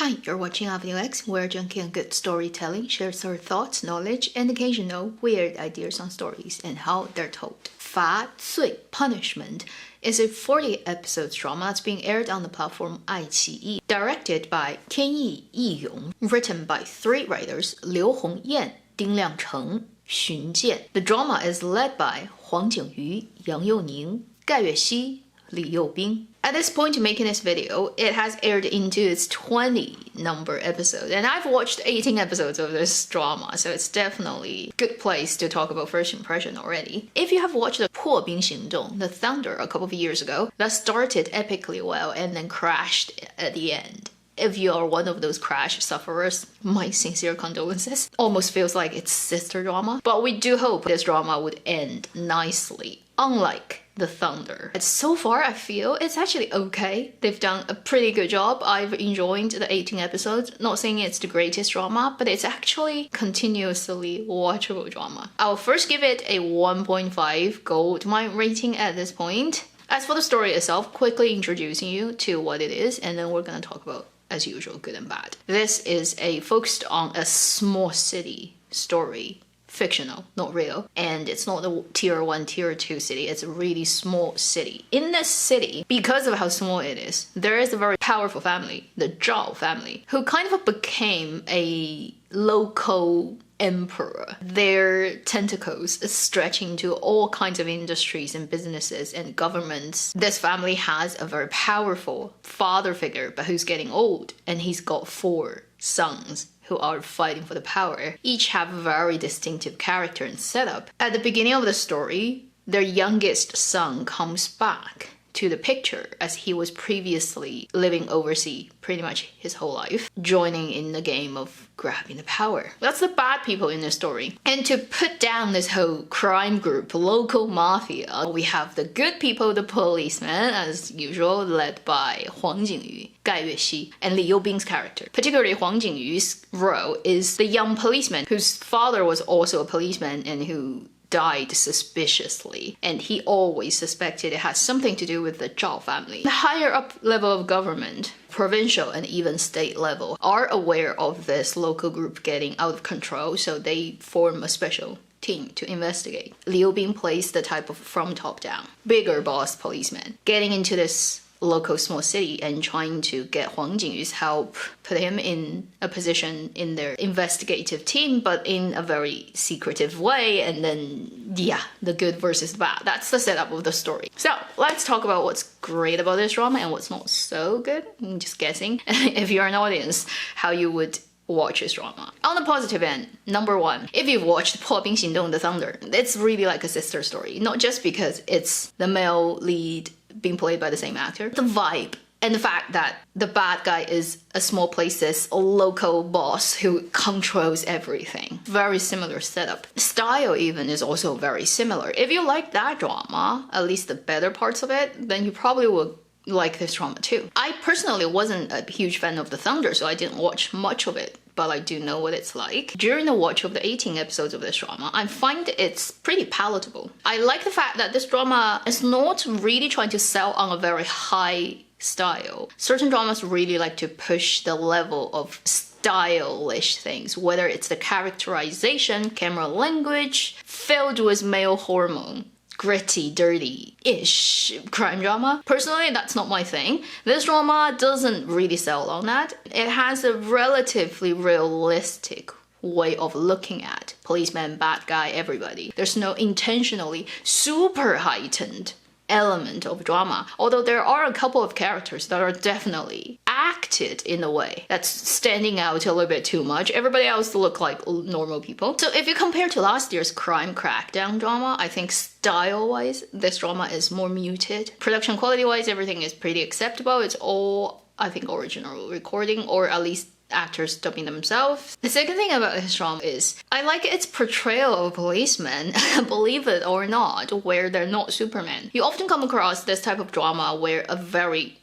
Hi, you're watching Avenue X, where junkie on good storytelling shares her thoughts, knowledge, and occasional weird ideas on stories and how they're told. 罚罪 punishment is a 40-episode drama that's being aired on the platform 爱奇艺, directed by 天意义勇, written by 3 writers, 刘红艳, 丁亮成, 荀健. The drama is led by 黄景瑜, 杨佑宁, 盖月熙, 李幼斌. At this point in making this video, it has aired into its 20-number episode, and I've watched 18 episodes of this drama, so it's definitely a good place to talk about first impression already. If you have watched the 破冰行动, The Thunder, a couple of years ago, that started epically well and then crashed at the end. If you are one of those crash sufferers, my sincere condolences. Almost feels like it's sister drama, but we do hope this drama would end nicely, unlike The Thunder. But so far, I feel it's actually okay. They've done a pretty good job. I've enjoyed the 18 episodes. Not saying it's the greatest drama, but it's actually continuously watchable drama. I'll first give it a 1.5 gold mine rating at this point. As for the story itself, quickly introducing you to what it is, and then we're gonna talk about, as usual, good and bad. This is focused on a small city story. Fictional, not real, and it's not a tier 1, tier 2 city, it's a really small city. In this city, because of how small it is, there is a very powerful family, the Zhao family, who kind of became a local emperor. Their tentacles stretching to all kinds of industries and businesses and governments. This family has a very powerful father figure, but who's getting old, and he's got 4 sons who are fighting for the power. Each have a very distinctive character and setup. At the beginning of the story, their youngest son comes back to the picture as he was previously living overseas pretty much his whole life, joining in the game of grabbing the power. That's the bad people in this story. And to put down this whole crime group, local mafia, we have the good people, the policemen, as usual, led by Huang Jingyu, Gai Yuexi, and Li Youbing's character. Particularly Huang Jingyu's role is the young policeman whose father was also a policeman and who died suspiciously, and he always suspected it had something to do with the Zhao family. The higher up level of government, provincial and even state level, are aware of this local group getting out of control, so they form a special team to investigate. Liu Bing plays the type of from top down, bigger boss policeman, getting into this local small city and trying to get Huang Jingyu's help, put him in a position in their investigative team, but in a very secretive way, and then, yeah, the good versus the bad. That's the setup of the story. So, let's talk about what's great about this drama and what's not so good. I'm just guessing, if you're an audience, how you would watch this drama. On the positive end, number 1, if you've watched 破冰行动 The Thunder, it's really like a sister story. Not just because it's the male lead being played by the same actor. The vibe and the fact that the bad guy is a small place's local boss who controls everything. Very similar setup. Style even is also very similar. If you like that drama, at least the better parts of it, then you probably will like this drama too. I personally wasn't a huge fan of The Thunder, so I didn't watch much of it, but I do know what it's like. During the watch of the 18 episodes of this drama, I find it's pretty palatable. I like the fact that this drama is not really trying to sell on a very high style. Certain dramas really like to push the level of stylish things, whether it's the characterization, camera language, filled with male hormone, gritty, dirty-ish crime drama. Personally, that's not my thing. This drama doesn't really sell on that. It has a relatively realistic way of looking at policeman, bad guy, everybody. There's no intentionally super heightened element of drama, although there are a couple of characters that are definitely acted in a way that's standing out a little bit too much. Everybody else look like normal people. So if you compare to last year's crime crackdown drama, I think style-wise, this drama is more muted. Production quality-wise, everything is pretty acceptable. It's all, I think, original recording, or at least actors dubbing themselves. The second thing about this drama is I like its portrayal of policemen, believe it or not, where they're not Superman. You often come across this type of drama where a very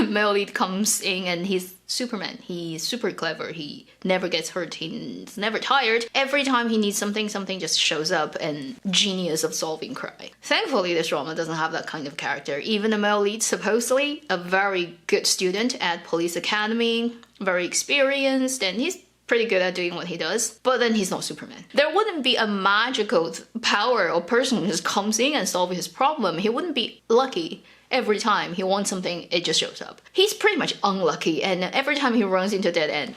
male lead comes in and he's Superman. He's super clever. He never gets hurt. He's never tired. Every time he needs something, something just shows up, and genius of solving crime. Thankfully, this drama doesn't have that kind of character. Even the male lead, supposedly a very good student at police academy, very experienced, and he's pretty good at doing what he does, but then he's not Superman. There wouldn't be a magical power or person who just comes in and solves his problem. He wouldn't be lucky. Every time he wants something, it just shows up. He's pretty much unlucky, and every time he runs into a dead end,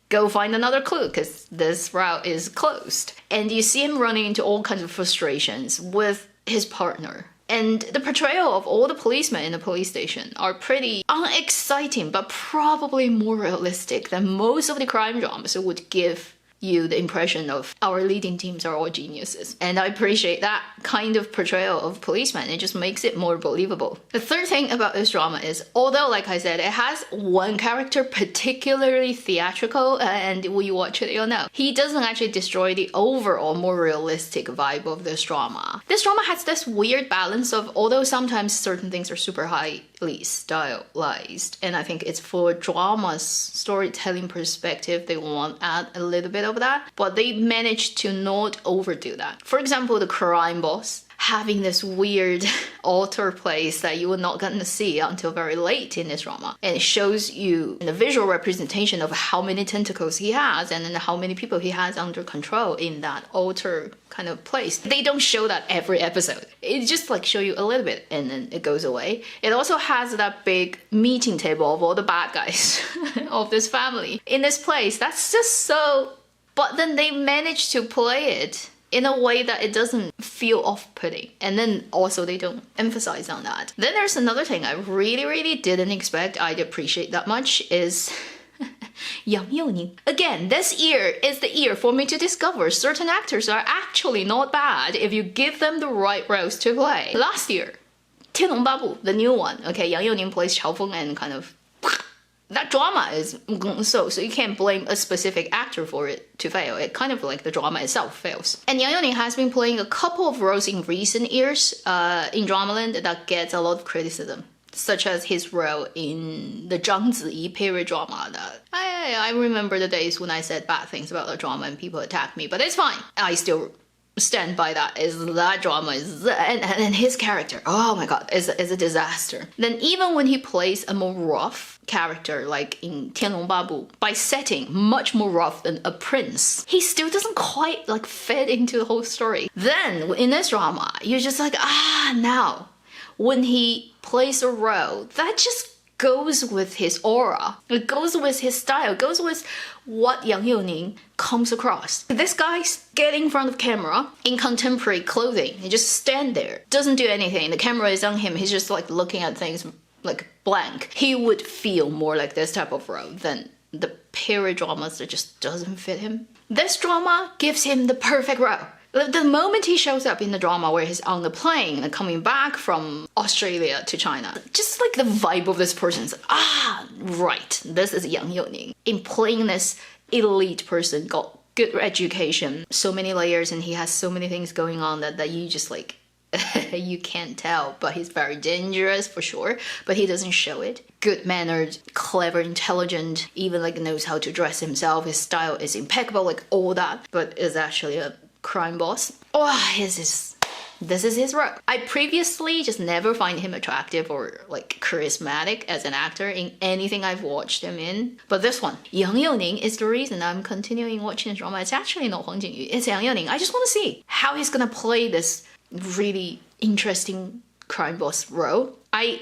go find another clue because this route is closed. And you see him running into all kinds of frustrations with his partner. And the portrayal of all the policemen in the police station are pretty unexciting, but probably more realistic than most of the crime dramas would give you the impression of our leading teams are all geniuses. And I appreciate that kind of portrayal of policemen. It just makes it more believable. The third thing about this drama is, although, like I said, it has one character particularly theatrical, and when you watch it, you'll know, he doesn't actually destroy the overall more realistic vibe of this drama. This drama has this weird balance of, although sometimes certain things are super highly stylized, and I think it's for drama's storytelling perspective, they want to add a little bit of that, but they managed to not overdo that. For example, the crime boss having this weird altar place that you were not going to see until very late in this drama, and it shows you the visual representation of how many tentacles he has and then how many people he has under control in that altar kind of place. They don't show that every episode. It just like show you a little bit and then it goes away. It also has that big meeting table of all the bad guys of this family in this place. That's just so... But then they managed to play it in a way that it doesn't feel off-putting. And then also they don't emphasize on that. Then there's another thing I really didn't expect I'd appreciate that much is Yang Youning. Again, this year is the year for me to discover certain actors are actually not bad if you give them the right roles to play. Last year, 天龙八部, the new one, okay, Yang Youning plays Chao Feng and kind of... That drama is so you can't blame a specific actor for it to fail. It kind of like the drama itself fails. And Yang Youning has been playing a couple of roles in recent years in Dramaland that gets a lot of criticism, such as his role in the Zhang Ziyi period drama. That I remember the days when I said bad things about the drama and people attacked me, but it's fine. I still stand by that. Is that drama is and his character, oh my god, is a disaster. Then even when he plays a more rough character like in 天龙八部, by setting much more rough than a prince, he still doesn't quite like fit into the whole story. Then in this drama, you're just like, now when he plays a role that just goes with his aura, it goes with his style, goes with what Yang Youning comes across. This guy's getting in front of camera in contemporary clothing. He just stand there, doesn't do anything. The camera is on him. He's just like looking at things like blank. He would feel more like this type of role than the period dramas that just doesn't fit him. This drama gives him the perfect role. The moment he shows up in the drama where he's on the plane and coming back from Australia to China, just like the vibe of this person's, right, this is Yang Youning. In playing this elite person, got good education, so many layers, and he has so many things going on that you just like, you can't tell, but he's very dangerous for sure, but he doesn't show it. Good mannered, clever, intelligent, even like knows how to dress himself, his style is impeccable, like all that, but is actually a crime boss. This is his role. I previously just never find him attractive or like charismatic as an actor in anything I've watched him in. But this one, Yang Youning, is the reason I'm continuing watching this drama. It's actually not Huang Jingyu, it's Yang Youning. I just want to see how he's gonna play this really interesting crime boss role. I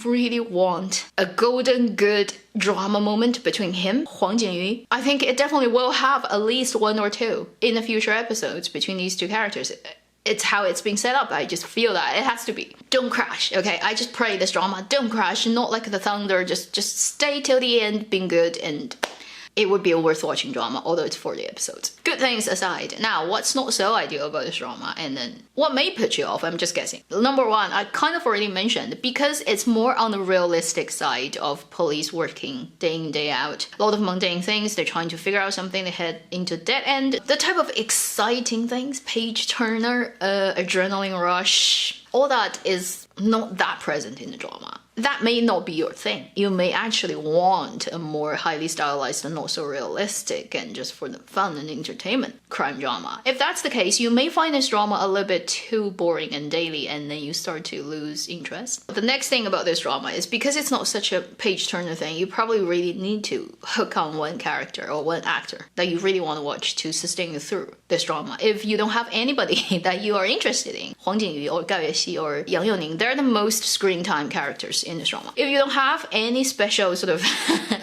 really want a golden good drama moment between him, Huang Jingyu. I think it definitely will have at least one or two in the future episodes between these two characters. It's how it's being set up. I just feel that it has to be. Don't crash, okay? I just pray this drama don't crash, not like the thunder. Just stay till the end, being good, and it would be a worth watching drama, although it's 40 episodes. Good things aside, now what's not so ideal about this drama, and then what may put you off, I'm just guessing. Number one, I kind of already mentioned, because it's more on the realistic side of police working day in, day out. A lot of mundane things, they're trying to figure out something, they head into dead end. The type of exciting things, page turner, adrenaline rush, all that is not that present in the drama. that may not be your thing. You may actually want a more highly stylized and not so realistic and just for the fun and entertainment crime drama. If that's the case, you may find this drama a little bit too boring and daily, and then you start to lose interest. The next thing about this drama is because it's not such a page-turner thing, you probably really need to hook on one character or one actor that you really want to watch to sustain you through this drama. If you don't have anybody that you are interested in, Huang Jingyu or Gao Yuexi or Yang Youning, they're the most screen time characters in this drama. If you don't have any special sort of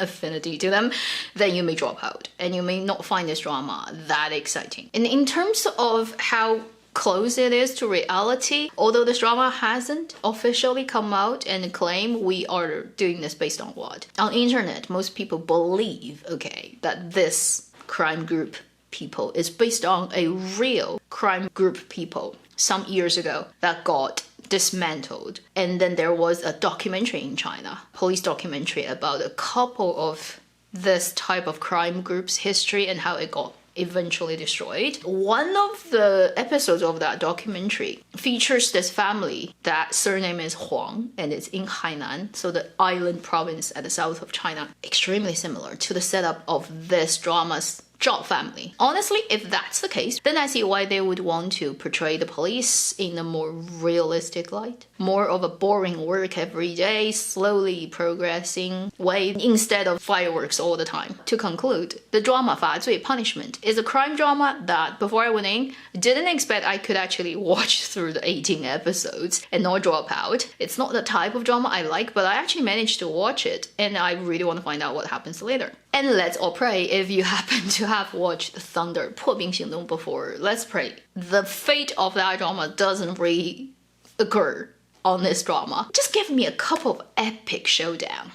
affinity to them, then you may drop out and you may not find this drama that exciting. And in terms of how close it is to reality, although this drama hasn't officially come out and claim we are doing this based on what? On internet, most people believe, okay, that this crime group people is based on a real crime group people some years ago that got dismantled. And then there was a documentary in China, police documentary about a couple of this type of crime group's history and how it got eventually destroyed. One of the episodes of that documentary features this family that surname is Huang, and it's in Hainan, so the island province at the south of China. Extremely similar to the setup of this drama's Zhao family. Honestly, if that's the case, then I see why they would want to portray the police in a more realistic light. More of a boring work every day, slowly progressing way instead of fireworks all the time. To conclude, the drama 罚罪 Punishment is a crime drama that, before I went in, didn't expect I could actually watch through the 18 episodes and not drop out. It's not the type of drama I like, but I actually managed to watch it, and I really want to find out what happens later. And let's all pray, if you happen to have watched Thunder 破冰行动 before, let's pray the fate of that drama doesn't really occur on this drama. Just give me a couple of epic showdown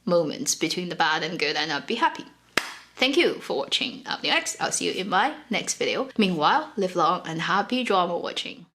moments between the bad and good and I'd be happy. Thank you for watching. Up next, I'll see you in my next video. Meanwhile, live long and happy drama watching.